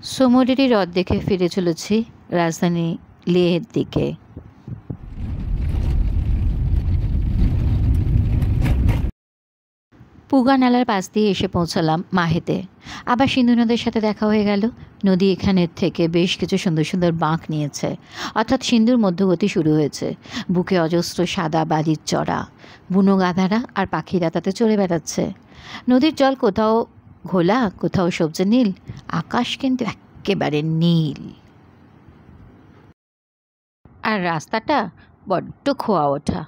সমুদ্রেরই হ্রদ দেখে ফিরে চলেছি রাজধানী লেহের দিকে। পুগা নালার পাশ দিয়ে এসে পৌঁছালাম মাহেতে। আবার সিন্ধু নদের সাথে দেখা হয়ে গেল। নদী এখানের থেকে বেশ কিছু সুন্দর সুন্দর বাঁক নিয়েছে, অর্থাৎ সিন্ধুর মধ্যগতি শুরু হয়েছে। বুকে অজস্র সাদা বালির চড়া, বুনো গাধারা আর পাখিরা তাতে চড়ে বেড়াচ্ছে। নদীর জল কোথাও ঘোলা, কোথাও সবজে নীল, আকাশ কিন্তু একেবারে নীল। আর রাস্তাটা বড্ড খোয়া ওঠা।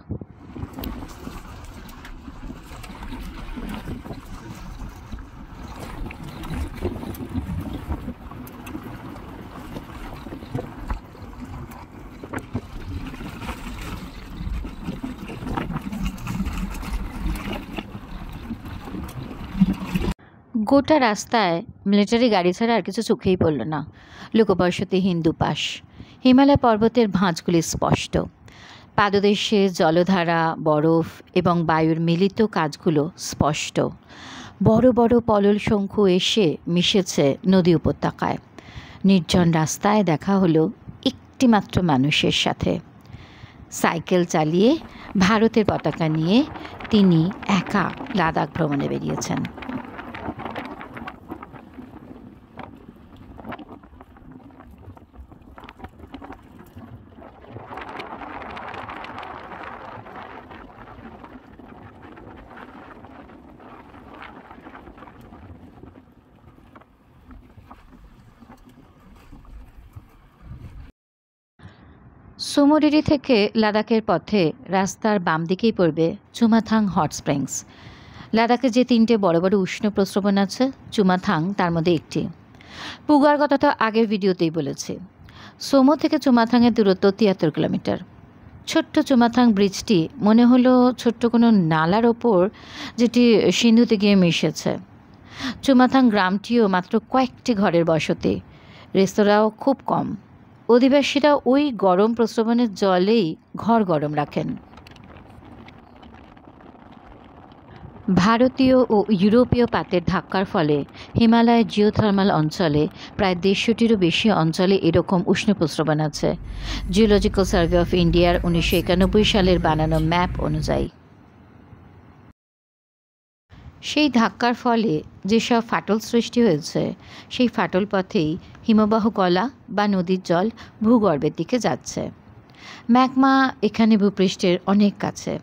গোটা রাস্তায় মিলিটারি গাড়ি ছাড়া আর কিছু চোখেই পড়ল না। লোকবসতি, হিন্দু পাশ, হিমালয় পর্বতের ভাঁজগুলি স্পষ্ট। পাদদেশে জলধারা, বরফ এবং বায়ুর মিলিত কাজগুলো স্পষ্ট। বড় বড় পলল শঙ্খু এসে মিশেছে নদী উপত্যকায়। নির্জন রাস্তায় দেখা হলো একটিমাত্র মানুষের সাথে। সাইকেল চালিয়ে ভারতের পতাকা নিয়ে তিনি একা লাদাখ ভ্রমণে বেরিয়েছেন। সুমোরিরি থেকে লাদাখের পথে রাস্তার বাম দিকেই পড়বে চুমাথাং হট স্প্রিংস। লাদাখে যে 3টে বড় বড় উষ্ণ প্রস্রবণ আছে, চুমাথাং তার মধ্যে একটি। পুগার কথা তো আগের ভিডিওতেই বলেছি। সোমো থেকে চুমাথাংয়ের দূরত্ব 73 কিলোমিটার। ছোট্ট চুমাথাং ব্রিজটি মনে হলো ছোট্ট কোনো নালার ওপর, যেটি সিন্ধুতে গিয়ে মিশেছে। চুমাথাং গ্রামটিও মাত্র কয়েকটি ঘরের বসতি, রেস্তোরাঁও খুব কম। অধিবাসীরা ওই গরম প্রস্রবণের জলেই ঘর গরম রাখেন। ভারতীয় ও ইউরোপীয় পাতের ধাক্কার ফলে হিমালয়ের জিওথার্মাল অঞ্চলে প্রায় 150টিরও বেশি অঞ্চলে এরকম উষ্ণ প্রস্রবণ আছে, জিওলজিক্যাল সার্ভে অফ ইন্ডিয়ার 1991 সালের বানানো ম্যাপ অনুযায়ী। সেই ধাক্কার ফলে যেসব ফাটল সৃষ্টি হয়েছে, সেই ফাটল পথেই হিমবাহ গলা বা নদীর জল ভূগর্ভের দিকে যাচ্ছে। ম্যাগমা এখানে ভূপৃষ্ঠের অনেক কাছে।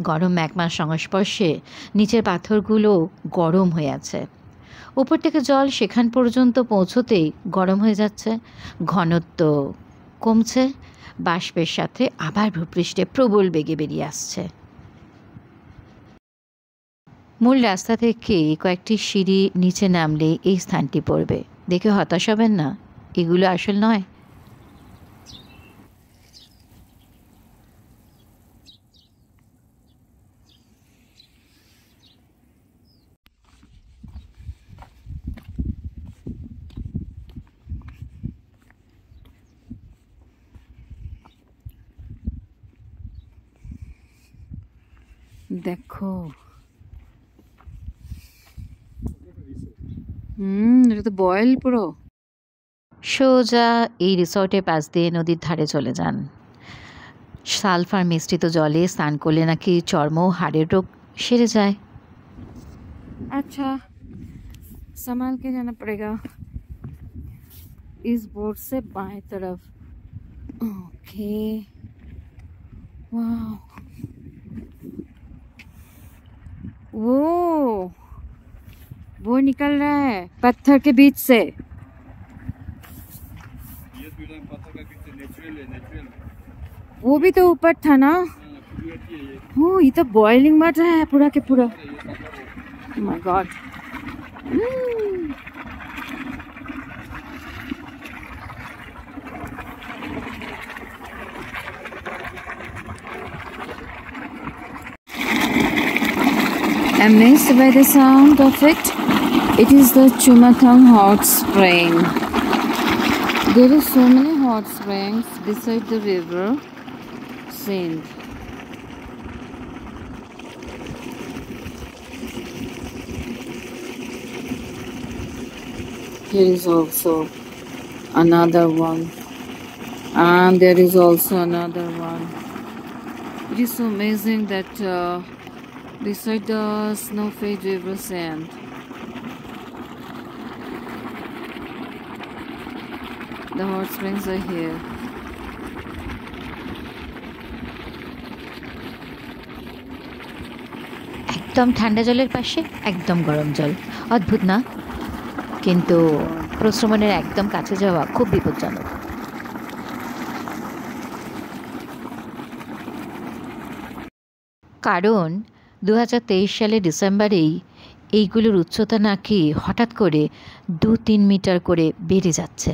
গরম ম্যাগমার সংস্পর্শে নিচের পাথরগুলো গরম হয়ে আছে। উপর থেকে জল সেখান পর্যন্ত পৌঁছতেই গরম হয়ে যাচ্ছে, ঘনত্ব কমছে, বাষ্পের সাথে আবার ভূপৃষ্ঠে প্রবল বেগে বেরিয়ে আসছে। মূল রাস্তা থেকে কয়েকটি সিঁড়ি নিচে নামলে এই স্থানটি পড়বে। দেখে হতাশ হবেন না, এগুলো আসল নয়। দেখো, এটা তো বয়েল পুরো। সোজা এই রিসর্টের পাশ দিয়ে নদীর ধারে চলে যান। সালফার মিশ্রিত জলে স্নান করলে নাকি চর্ম ও হাড়ের রোগ সেরে যায়। अच्छा संभाल के जाना पड़ेगा। इस बोर्ड से बाएं तरफ। ओके, वाह, वो निकल रहा है पत्थर के बीच से। वो भी तो ऊपर था ना। ये तो बॉइलिंग मर रहा है पूरा के पूरा। Oh my God. Amazed by the sound of it. It is the Chumathang hot spring. There are so many hot springs beside the river Sindh. Here is also another one, and there is also another one. It is so amazing that beside the snow-fed river sand, the hot springs are here. একদম ঠান্ডা জলের পাশে একদম গরম জল, অদ্ভুত না? কিন্তু প্রশ্রবণের একদম কাছে যাওয়া খুব বিপজ্জনক। কারণ 2023 সালের ডিসেম্বরেই এইগুলোর উচ্চতা নাকি হঠাৎ করে 2-3 মিটার করে বেড়ে যাচ্ছে।